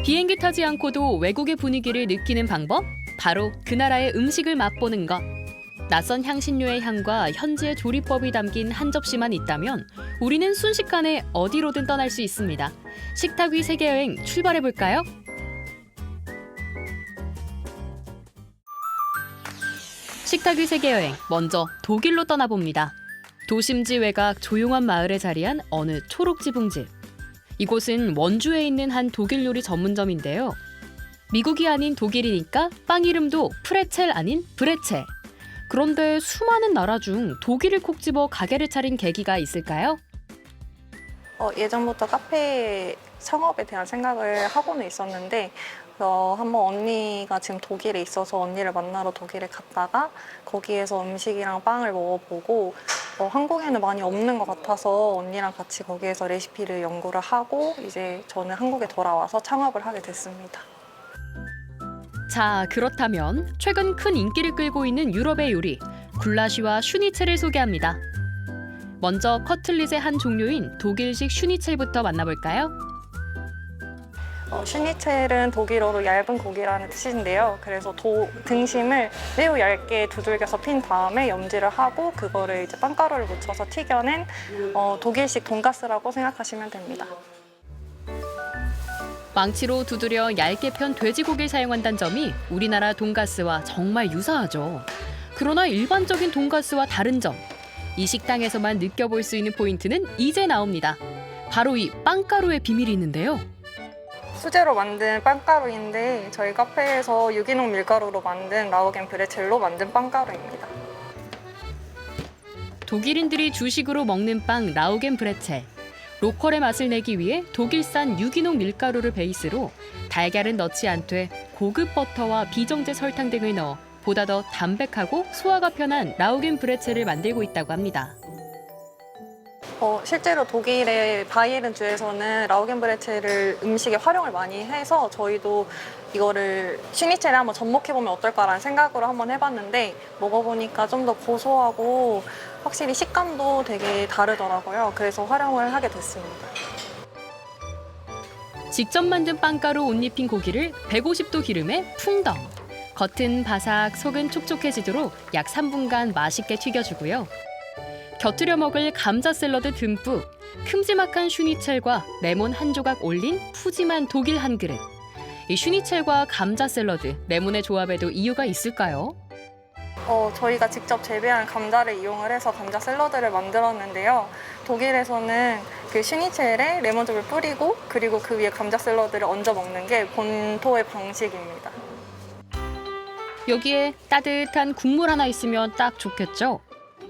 비행기 타지 않고도 외국의 분위기를 느끼는 방법? 바로 그 나라의 음식을 맛보는 것. 낯선 향신료의 향과 현지의 조리법이 담긴 한 접시만 있다면 우리는 순식간에 어디로든 떠날 수 있습니다. 식탁 위 세계여행 출발해볼까요? 식탁 위 세계여행, 먼저 독일로 떠나봅니다. 도심지 외곽 조용한 마을에 자리한 어느 초록지붕집. 이곳은 원주에 있는 한 독일 요리 전문점인데요. 미국이 아닌 독일이니까 빵 이름도 프레첼 아닌 브레첼. 그런데 수많은 나라 중 독일을 콕 집어 가게를 차린 계기가 있을까요? 예전부터 카페 창업에 대한 생각을 하고는 있었는데 한번 언니가 지금 독일에 있어서 언니를 만나러 독일에 갔다가 거기에서 음식이랑 빵을 먹어보고 한국에는 많이 없는 것 같아서 언니랑 같이 거기에서 레시피를 연구를 하고 이제 저는 한국에 돌아와서 창업을 하게 됐습니다. 자, 그렇다면 최근 큰 인기를 끌고 있는 유럽의 요리, 굴라시와 슈니첼을 소개합니다. 먼저 커틀릿의 한 종류인 독일식 슈니첼부터 만나볼까요? 슈니첼은 독일어로 얇은 고기라는 뜻인데요. 그래서 등심을 매우 얇게 두들겨서 핀 다음에 염지를 하고 그거를 이제 빵가루를 묻혀서 튀겨낸 독일식 돈가스라고 생각하시면 됩니다. 망치로 두드려 얇게 편 돼지고기를 사용한다는 점이 우리나라 돈가스와 정말 유사하죠. 그러나 일반적인 돈가스와 다른 점, 이 식당에서만 느껴볼 수 있는 포인트는 이제 나옵니다. 바로 이 빵가루의 비밀이 있는데요. 수제로 만든 빵가루인데 저희 카페에서 유기농 밀가루로 만든 라우겐 브레첼로 만든 빵가루입니다. 독일인들이 주식으로 먹는 빵 라우겐 브레첼. 로컬의 맛을 내기 위해 독일산 유기농 밀가루를 베이스로 달걀은 넣지 않되 고급 버터와 비정제 설탕 등을 넣어 보다 더 담백하고 소화가 편한 라우겐 브레첼을 만들고 있다고 합니다. 실제로 독일의 바이에른 주에서는 라우겐 브레첼을 음식에 활용을 많이 해서 저희도 이거를 슈니첼에 한번 접목해보면 어떨까라는 생각으로 한번 해봤는데 먹어보니까 좀 더 고소하고 확실히 식감도 되게 다르더라고요. 그래서 활용을 하게 됐습니다. 직접 만든 빵가루 옷 입힌 고기를 150도 기름에 풍덩. 겉은 바삭, 속은 촉촉해지도록 약 3분간 맛있게 튀겨주고요. 곁들여 먹을 감자 샐러드 듬뿍, 큼지막한 슈니첼과 레몬 한 조각 올린 푸짐한 독일 한 그릇. 이 슈니첼과 감자 샐러드, 레몬의 조합에도 이유가 있을까요? 저희가 직접 재배한 감자를 이용을 해서 감자 샐러드를 만들었는데요. 독일에서는 그 슈니첼에 레몬즙을 뿌리고 그리고 그 위에 감자 샐러드를 얹어 먹는 게 본토의 방식입니다. 여기에 따뜻한 국물 하나 있으면 딱 좋겠죠?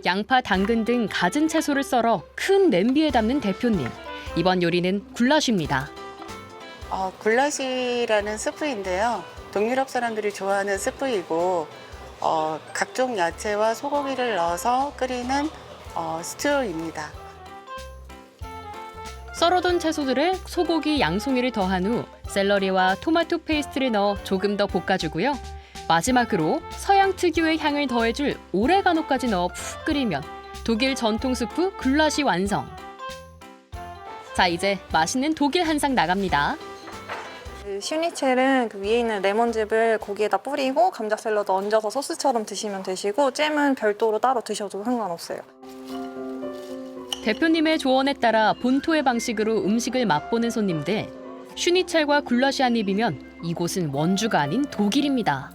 양파, 당근 등 갖은 채소를 썰어 큰 냄비에 담는 대표님. 이번 요리는 굴라시입니다. 굴라시라는 스프인데요. 동유럽 사람들이 좋아하는 스프이고 각종 야채와 소고기를 넣어서 끓이는 스튜입니다. 썰어둔 채소들에 소고기, 양송이를 더한 후 샐러리와 토마토 페이스트를 넣어 조금 더 볶아주고요. 마지막으로 서양 특유의 향을 더해줄 오레가노까지 넣어 푹 끓이면 독일 전통 스프 굴라시 완성. 자, 이제 맛있는 독일 한상 나갑니다. 그 슈니첼은 그 위에 있는 레몬즙을 고기에다 뿌리고 감자 샐러드 얹어서 소스처럼 드시면 되시고 잼은 별도로 따로 드셔도 상관없어요. 대표님의 조언에 따라 본토의 방식으로 음식을 맛보는 손님들. 슈니첼과 굴라시 한 입이면 이곳은 원주가 아닌 독일입니다.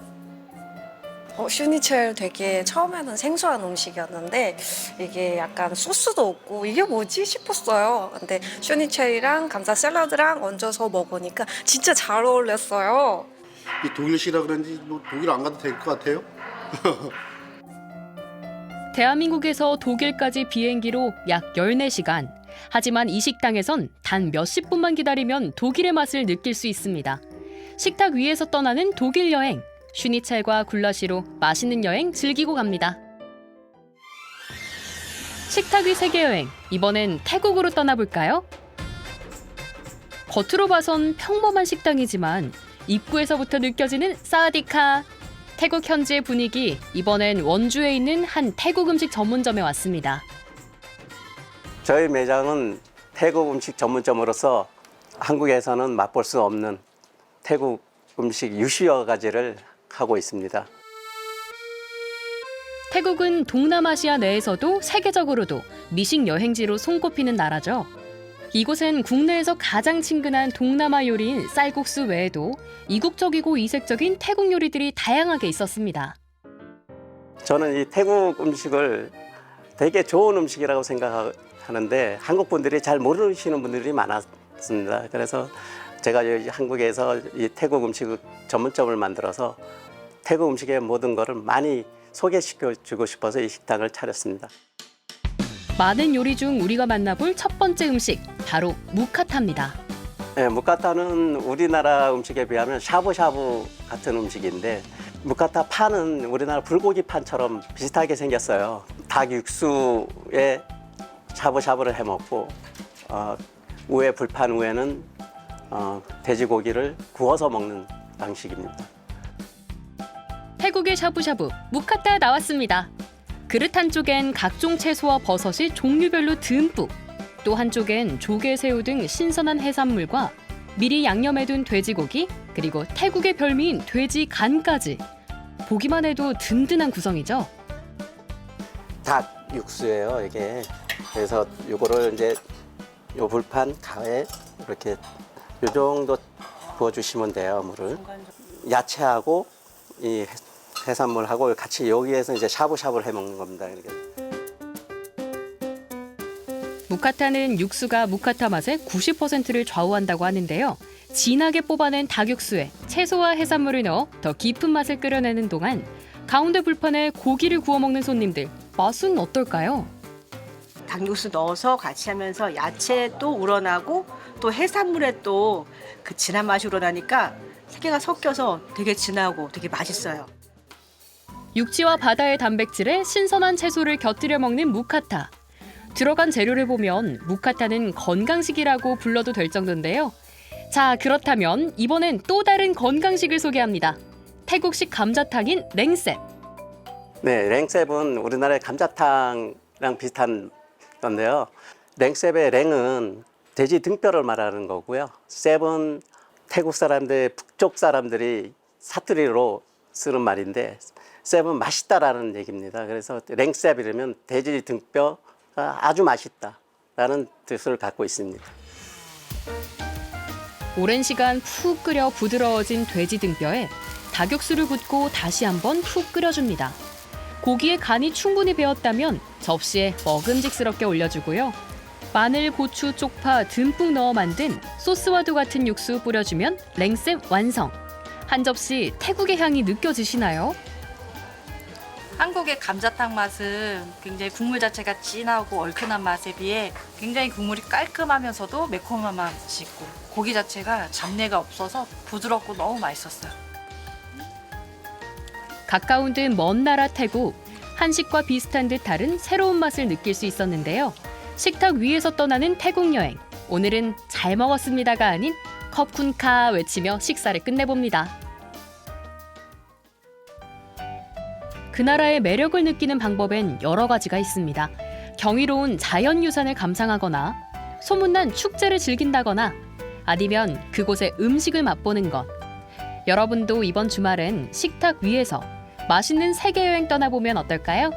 슈니첼 되게 처음에는 생소한 음식이었는데 이게 약간 소스도 없고 이게 뭐지 싶었어요. 근데 슈니첼이랑 감자 샐러드랑 얹어서 먹으니까 진짜 잘 어울렸어요. 이 독일시라 그런지 뭐 독일 안 가도 될 것 같아요. 대한민국에서 독일까지 비행기로 약 14시간. 하지만 이 식당에선 단 몇십 분만 기다리면 독일의 맛을 느낄 수 있습니다. 식탁 위에서 떠나는 독일 여행. 슈니첼과 굴라시로 맛있는 여행 즐기고 갑니다. 식탁 위 세계여행, 이번엔 태국으로 떠나볼까요? 겉으로 봐선 평범한 식당이지만 입구에서부터 느껴지는 사와디카. 태국 현지의 분위기, 이번엔 원주에 있는 한 태국 음식 전문점에 왔습니다. 저희 매장은 태국 음식 전문점으로서 한국에서는 맛볼 수 없는 태국 음식 60여 가지를 하고 있습니다. 태국은 동남아시아 내에서도 세계적으로도 미식 여행지로 손꼽히는 나라죠. 이곳엔 국내에서 가장 친근한 동남아 요리인 쌀국수 외에도 이국적이고 이색적인 태국 요리들이 다양하게 있었습니다. 저는 이 태국 음식을 되게 좋은 음식이라고 생각하는데 한국 분들이 잘 모르시는 분들이 많았습니다. 그래서 제가 여기 한국에서 이 태국 음식 전문점을 만들어서 태국 음식의 모든 것을 많이 소개시켜주고 싶어서 이 식당을 차렸습니다. 많은 요리 중 우리가 만나볼 첫 번째 음식, 바로 무카타입니다. 네, 무카타는 우리나라 음식에 비하면 샤브샤브 같은 음식인데 무카타 파는 우리나라 불고기 판처럼 비슷하게 생겼어요. 닭 육수에 샤브샤브를 해먹고 위에 불판 위에는 돼지고기를 구워서 먹는 방식입니다. 태국의 샤브샤브, 무카타 나왔습니다. 그릇 한쪽엔 각종 채소와 버섯이 종류별로 듬뿍, 또 한쪽엔 조개, 새우 등 신선한 해산물과 미리 양념해둔 돼지고기, 그리고 태국의 별미인 돼지 간까지. 보기만 해도 든든한 구성이죠. 닭 육수예요, 이게. 그래서 이거를 이제 요 불판 가에 이렇게 요 정도 부어주시면 돼요, 물을. 야채하고 이 해산물하고 같이 여기에서 이제 샤브샤브를 해 먹는 겁니다. 이렇게. 무카타는 육수가 무카타 맛의 90%를 좌우한다고 하는데요. 진하게 뽑아낸 닭육수에 채소와 해산물을 넣어 더 깊은 맛을 끓여내는 동안 가운데 불판에 고기를 구워 먹는 손님들, 맛은 어떨까요? 닭육수 넣어서 같이 하면서 야채도 우러나고 또 해산물에 또 그 진한 맛이 우러나니까 세 개가 섞여서 되게 진하고 되게 맛있어요. 육지와 바다의 단백질에 신선한 채소를 곁들여 먹는 무카타. 들어간 재료를 보면 무카타는 건강식이라고 불러도 될 정도인데요. 자, 그렇다면 이번엔 또 다른 건강식을 소개합니다. 태국식 감자탕인 랭셉. 네, 랭셉은 우리나라의 감자탕이랑 비슷한 건데요. 랭셉의 랭은 돼지 등뼈를 말하는 거고요. 셉은 태국 사람들, 북쪽 사람들이 사투리로 쓰는 말인데 셉은 맛있다라는 얘기입니다. 그래서 랭셉 이러면 돼지 등뼈가 아주 맛있다라는 뜻을 갖고 있습니다. 오랜 시간 푹 끓여 부드러워진 돼지 등뼈에 닭육수를 붓고 다시 한번 푹 끓여줍니다. 고기에 간이 충분히 배었다면 접시에 먹음직스럽게 올려주고요. 마늘, 고추, 쪽파 듬뿍 넣어 만든 소스와도 같은 육수 뿌려주면 랭셉 완성. 한 접시 태국의 향이 느껴지시나요? 한국의 감자탕 맛은 굉장히 국물 자체가 진하고 얼큰한 맛에 비해 굉장히 국물이 깔끔하면서도 매콤한 맛이 있고 고기 자체가 잡내가 없어서 부드럽고 너무 맛있었어요. 가까운 듯 먼 나라 태국. 한식과 비슷한 듯 다른 새로운 맛을 느낄 수 있었는데요. 식탁 위에서 떠나는 태국 여행. 오늘은 잘 먹었습니다가 아닌 컵쿤카 외치며 식사를 끝내봅니다. 그 나라의 매력을 느끼는 방법엔 여러 가지가 있습니다. 경이로운 자연유산을 감상하거나 소문난 축제를 즐긴다거나 아니면 그곳의 음식을 맛보는 것. 여러분도 이번 주말엔 식탁 위에서 맛있는 세계여행 떠나보면 어떨까요?